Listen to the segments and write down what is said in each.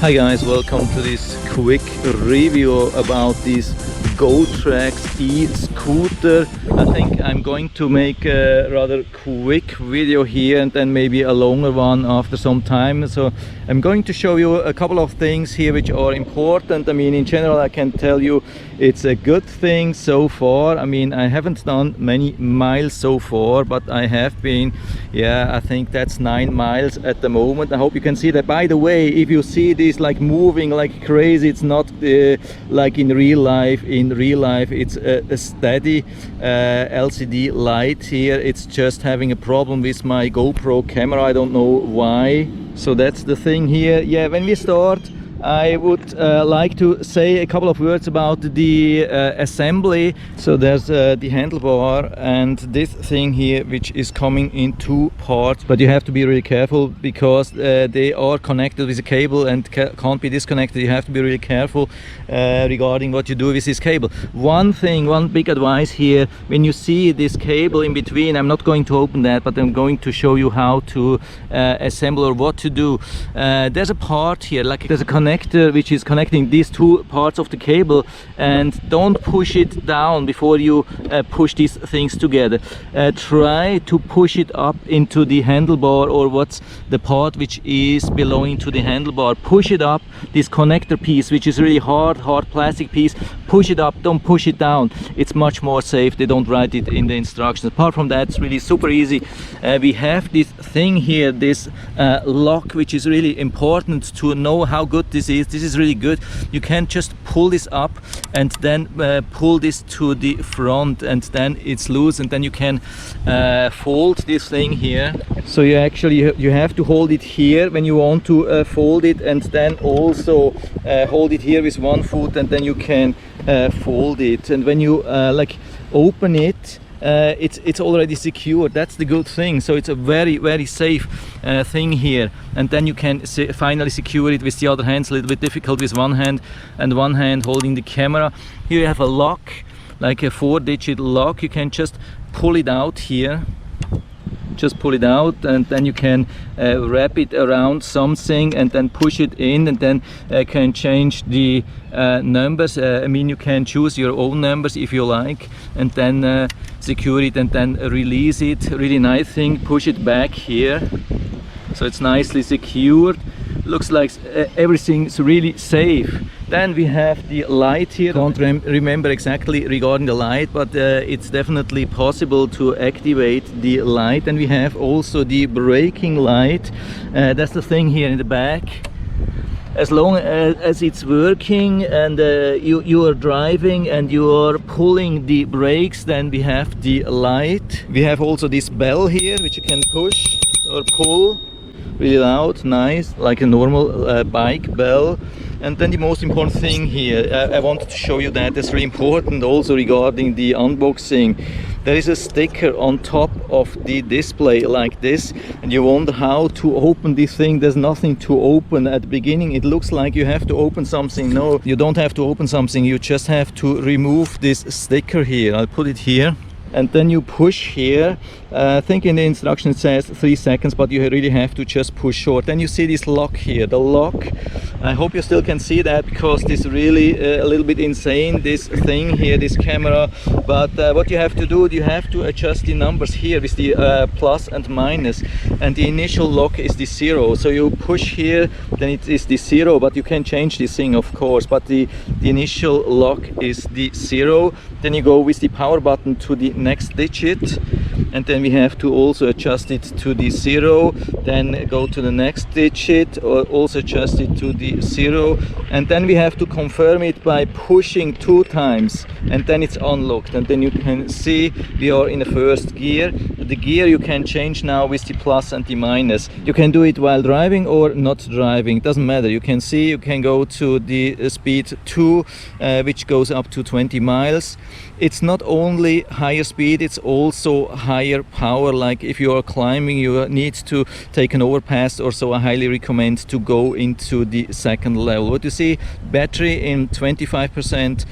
Hi guys, welcome to this quick review about this GOTRAX e-scooter. I think I'm going to make a rather quick video here and then maybe a longer one after some time. So I'm going to show you a couple of things here which are important. I mean, in general, I can tell you it's a good thing so far. I mean, I haven't done many miles so far, but I have been, yeah, I think that's 9 miles at the moment. I hope you can see that. By the way, if you see this like moving like crazy, it's not like in real life. In real life it's a steady LCD light here. It's just having a problem with my GoPro camera. I don't know why. So that's the thing here. Yeah, when we start, I would like to say a couple of words about the assembly. So there's the handlebar and this thing here, which is coming in 2 parts, but you have to be really careful because they are connected with a cable and can't be disconnected. You have to be really careful regarding what you do with this cable. One big advice here, when you see this cable in between, I'm not going to open that, but I'm going to show you how to assemble or what to do. There's a part here, like there's a connector which is connecting these 2 parts of the cable, and don't push it down before you push these things together. Try to push it up into the handlebar, or what's the part which is belonging to the handlebar. Push it up, this connector piece, which is really hard plastic piece, push it up, don't push it down. It's much more safe. They don't write it in the instructions. Apart from that, it's really super easy. We have this thing here, this lock, which is really important to know how good this is. This is really good. You can just pull this up and then pull this to the front, and then it's loose, and then you can fold this thing here. So you actually you have to hold it here when you want to fold it, and then also hold it here with 1 foot, and then you can fold it. And when you like open it, it's already secured. That's the good thing. So it's a very safe thing here, and then you can finally secure it with the other hand. It's a little bit difficult with one hand, and one hand holding the camera. Here you have a lock, like a 4-digit lock. You can just pull it out here, just pull it out, and then you can wrap it around something and then push it in, and then can change the numbers. I mean, you can choose your own numbers if you like, and then secure it and then release it. Really nice thing. Push it back here, so it's nicely secured. Looks like everything's really safe. Then we have the light here. Don't remember exactly regarding the light, but it's definitely possible to activate the light. And we have also the braking light. That's the thing here in the back. As long as it's working and you are driving and you are pulling the brakes, then we have the light. We have also this bell here, which you can push or pull. Really loud, nice, like a normal bike bell. And then the most important thing here, I wanted to show you that it's really important also regarding the unboxing. There is a sticker on top of the display like this, and you wonder how to open this thing. There's nothing to open. At the beginning it looks like you have to open something. No, you don't have to open something. You just have to remove this sticker here. I'll put it here. And then you push here. I think in the instruction it says 3 seconds, but you really have to just push short. Then you see this lock here, the lock. I hope you still can see that, because this is really a little bit insane, this thing here, this camera. But what you have to do, you have to adjust the numbers here with the plus and minus. And the initial lock is the 0. So you push here, then it is the 0, but you can change this thing, of course. But the initial lock is the 0. Then you go with the power button to the next digit, and then we have to also adjust it to the 0, then go to the next digit, or also adjust it to the 0, and then we have to confirm it by pushing 2 times, and then it's unlocked. And then you can see we are in the first gear. The gear you can change now with the plus and the minus. You can do it while driving or not driving, it doesn't matter. You can see you can go to the speed 2, which goes up to 20 miles. it's not only higher speed, it's also higher power. Like if you are climbing, you need to take an overpass or so, I highly recommend to go into the second level. What you see, battery in 25%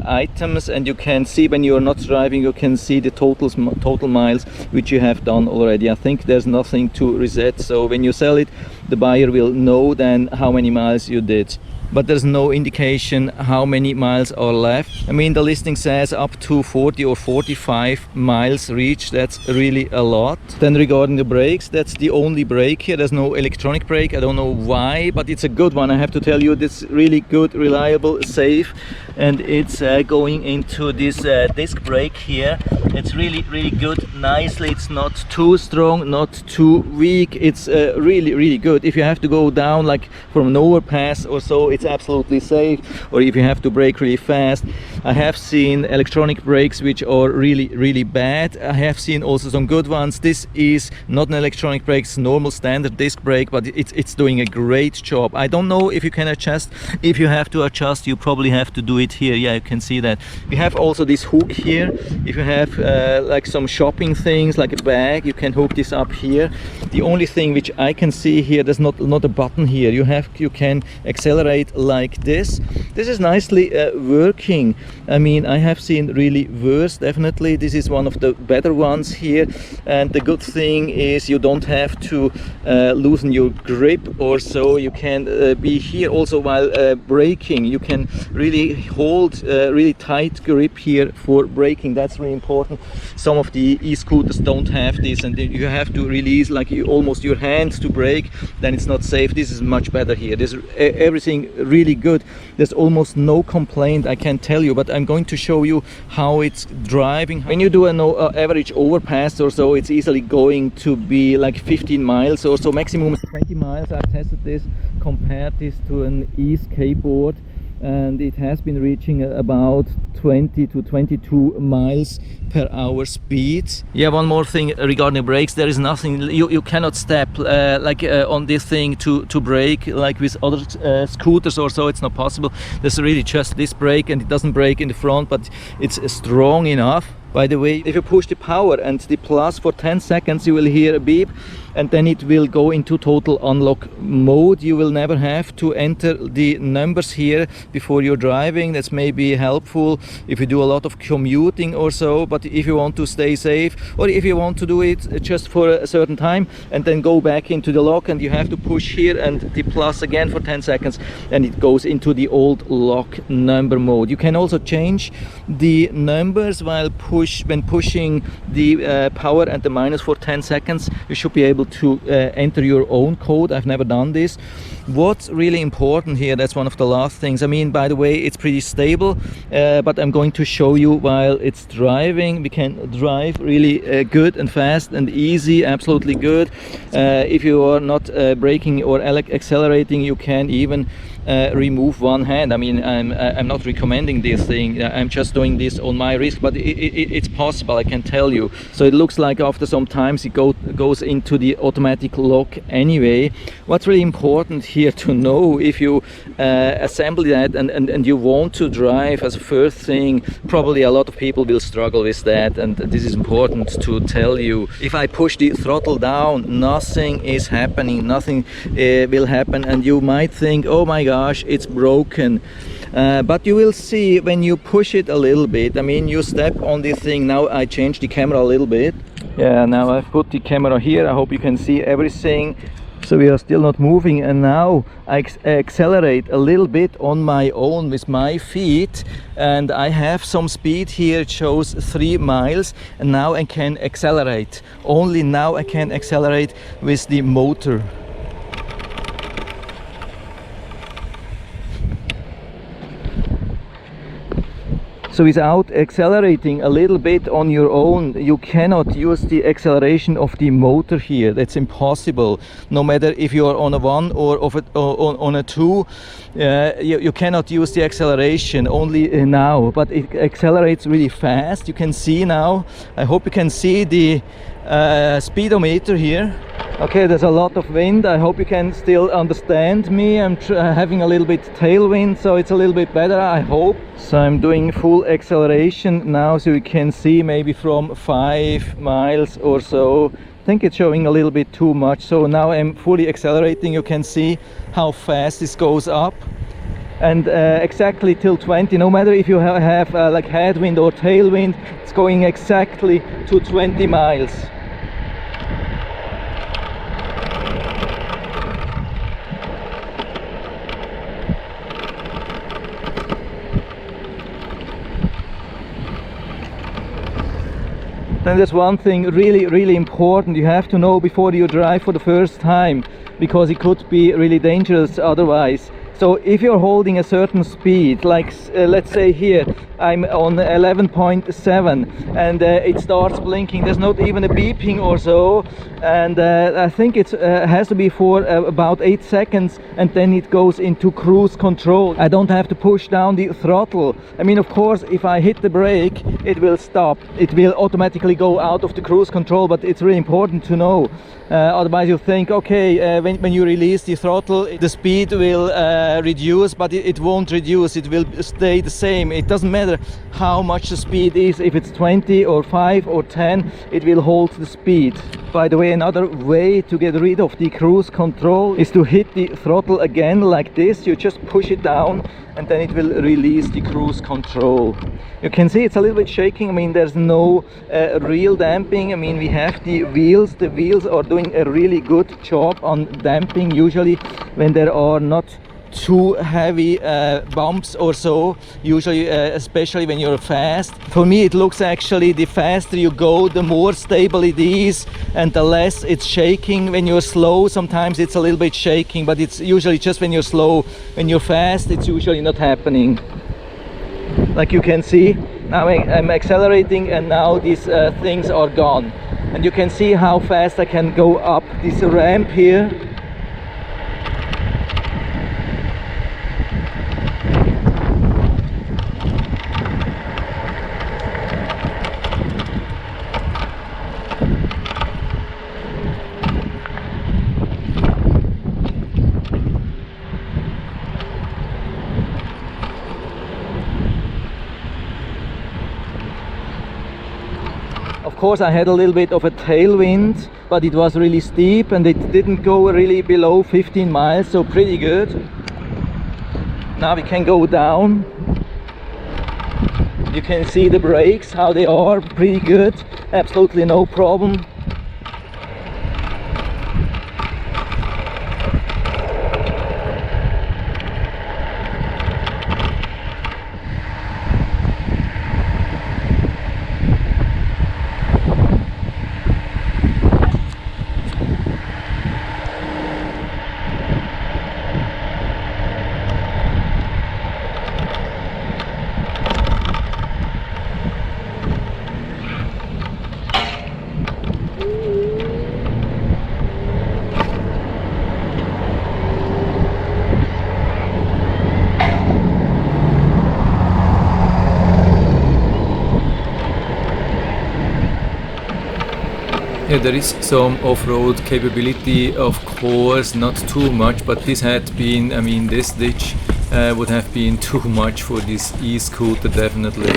items, and you can see when you are not driving, you can see the total miles which you have done already. I think there's nothing to reset, so when you sell it, the buyer will know then how many miles you did. But there's no indication how many miles are left. I mean, the listing says up to 40 or 45 miles reached. That's really a lot. Then regarding the brakes, that's the only brake here. There's no electronic brake. I don't know why, but it's a good one. I have to tell you, this really good, reliable, safe, and it's going into this disc brake here. It's really good, nicely. It's not too strong, not too weak. It's really good. If you have to go down like from an overpass or so, it's absolutely safe. Or if you have to brake really fast, I have seen electronic brakes which are really bad. I have seen also some good ones. This is not an electronic brake, it's normal standard disc brake, but it's doing a great job. I don't know if you can adjust. If you have to adjust, you probably have to do it here. Yeah, you can see that. We have also this hook here. If you have like some shopping things like a bag, you can hook this up here. The only thing which I can see here, there's not a button here. You can accelerate like this. This is nicely working. I mean, I have seen really worse. Definitely this is one of the better ones here, and the good thing is you don't have to loosen your grip or so. You can be here also while braking. You can really hold really tight grip here for braking. That's really important. Some of the e-scooters don't have this, and you have to release like almost your hands to brake, then it's not safe. This is much better here. There's everything really good. There's almost no complaint, I can tell you, but I'm going to show you how it's driving. When you do an average overpass or so, it's easily going to be like 15 miles or so, maximum 20 miles. I've tested this, compared this to an e-skateboard, and it has been reaching about 20 to 22 miles per hour speed. Yeah, one more thing regarding the brakes, there is nothing, you cannot step on this thing to brake like with other scooters or so. It's not possible. There's really just this brake, and it doesn't brake in the front, but it's strong enough. By the way, if you push the power and the plus for 10 seconds, you will hear a beep, and then it will go into total unlock mode. You will never have to enter the numbers here before you're driving. That's maybe helpful if you do a lot of commuting or so, but if you want to stay safe, or if you want to do it just for a certain time and then go back into the lock, and you have to push here and the plus again for 10 seconds, and it goes into the old lock number mode. You can also change the numbers when pushing the power and the minus for 10 seconds. You should be able to enter your own code. I've never done this. What's really important here, that's one of the last things. I mean, by the way, it's pretty stable, but I'm going to show you while it's driving. We can drive really good and fast and easy, absolutely good. If you are not braking or accelerating, you can even remove one hand. I mean, I'm not recommending this thing. I'm just doing this on my risk, but it's possible, I can tell you. So it looks like after some times it goes into the automatic lock anyway. What's really important here to know, if you assemble that and you want to drive as a first thing, probably a lot of people will struggle with that, and this is important to tell you. If I push the throttle down, nothing is happening, nothing will happen, and you might think, oh my gosh, it's broken. But you will see when you push it a little bit. I mean, you step on this thing. Now I changed the camera a little bit. Yeah, now I've put the camera here. I hope you can see everything. So we are still not moving, and now I accelerate a little bit on my own with my feet, and I have some speed here. It shows 3 miles, and now I can accelerate. Only now I can accelerate with the motor. So without accelerating a little bit on your own, you cannot use the acceleration of the motor here. That's impossible. No matter if you are on a 1 or on a 2, you cannot use the acceleration, only now. But it accelerates really fast. You can see now, I hope you can see the speedometer here. Okay, there's a lot of wind. I hope you can still understand me. I'm having a little bit tailwind, so it's a little bit better, I hope. So I'm doing full acceleration now, so you can see maybe from 5 miles or so. I think it's showing a little bit too much. So now I'm fully accelerating. You can see how fast this goes up. And exactly till 20, no matter if you have like headwind or tailwind, it's going exactly to 20 miles. Then there's one thing really important you have to know before you drive for the first time, because it could be really dangerous otherwise. So if you're holding a certain speed, like let's say here I'm on 11.7 and it starts blinking, there's not even a beeping or so, and I think it has to be for about 8 seconds, and then it goes into cruise control. I don't have to push down the throttle. I mean, of course, if I hit the brake, it will stop. It will automatically go out of the cruise control, but it's really important to know. Otherwise you think, okay, when you release the throttle, the speed will reduce, but it won't reduce. It will stay the same. It doesn't matter how much the speed is. If it's 20 or 5 or 10, it will hold the speed. By the way, another way to get rid of the cruise control is to hit the throttle again like this. You just push it down and then it will release the cruise control. You can see it's a little bit shaking. I mean, there's no real damping. I mean, we have the wheels. The wheels are doing a really good job on damping, usually when there are not too heavy bumps or so, usually especially when you're fast. For me it looks actually the faster you go, the more stable it is and the less it's shaking. When you're slow, sometimes it's a little bit shaking, but it's usually just when you're slow. When you're fast, it's usually not happening. Like you can see, now I'm accelerating and now these things are gone. And you can see how fast I can go up this ramp here. Of course, I had a little bit of a tailwind, but it was really steep and it didn't go really below 15 miles, so pretty good. Now we can go down. You can see the brakes, how they are, pretty good, absolutely no problem. Yeah, there is some off-road capability, of course, not too much, but this had been, I mean, this ditch would have been too much for this e-scooter, definitely.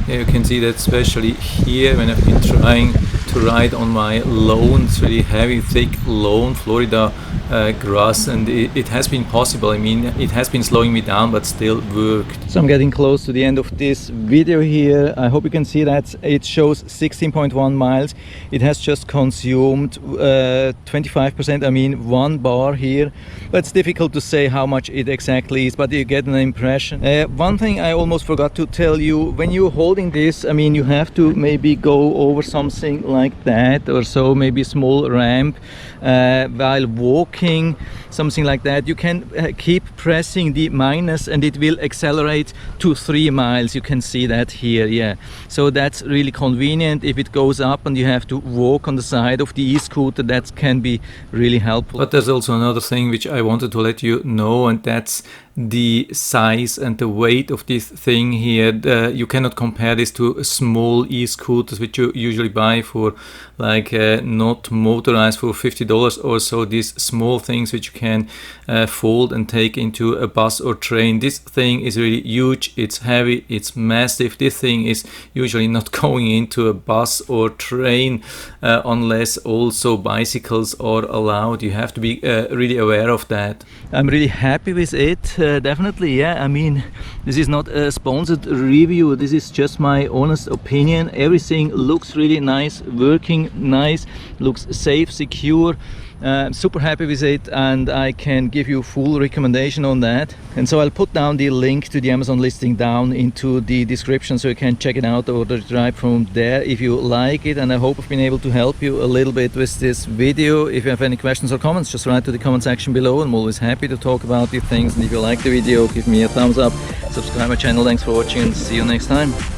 Yeah, you can see that especially here when I've been trying to ride on my lawn. It's really heavy, thick lawn, Florida grass, and it has been possible. I mean, it has been slowing me down, but still worked. So I'm getting close to the end of this video here. I hope you can see that it shows 16.1 miles. It has just consumed 25%, I mean 1 bar here, but it's difficult to say how much it exactly is, but you get an impression. One thing I almost forgot to tell you, when you're holding this, I mean, you have to maybe go over something like that or so, maybe a small ramp while walking, something like that. You can keep pressing the minus and it will accelerate to 3 miles. You can see that here, yeah. So that's really convenient. If it goes up and you have to walk on the side of the e-scooter, that can be really helpful. But there's also another thing which I wanted to let you know, and that's the size and the weight of this thing here. You cannot compare this to small e-scooters which you usually buy for like not motorized for $50 or so. These small things which you can fold and take into a bus or train. This thing is really huge, it's heavy, it's massive. This thing is usually not going into a bus or train unless also bicycles are allowed. You have to be really aware of that. I'm really happy with it, definitely. Yeah, I mean, this is not a sponsored review, this is just my honest opinion. Everything looks really nice, working nice, looks safe, secure. I'm super happy with it, and I can give you full recommendation on that. And so I'll put down the link to the Amazon listing down into the description, so you can check it out or drive from there if you like it. And I hope I've been able to help you a little bit with this video. If you have any questions or comments, just write to the comment section below. I'm always happy to talk about these things. And if you like the video, give me a thumbs up, subscribe my channel. Thanks for watching, and see you next time.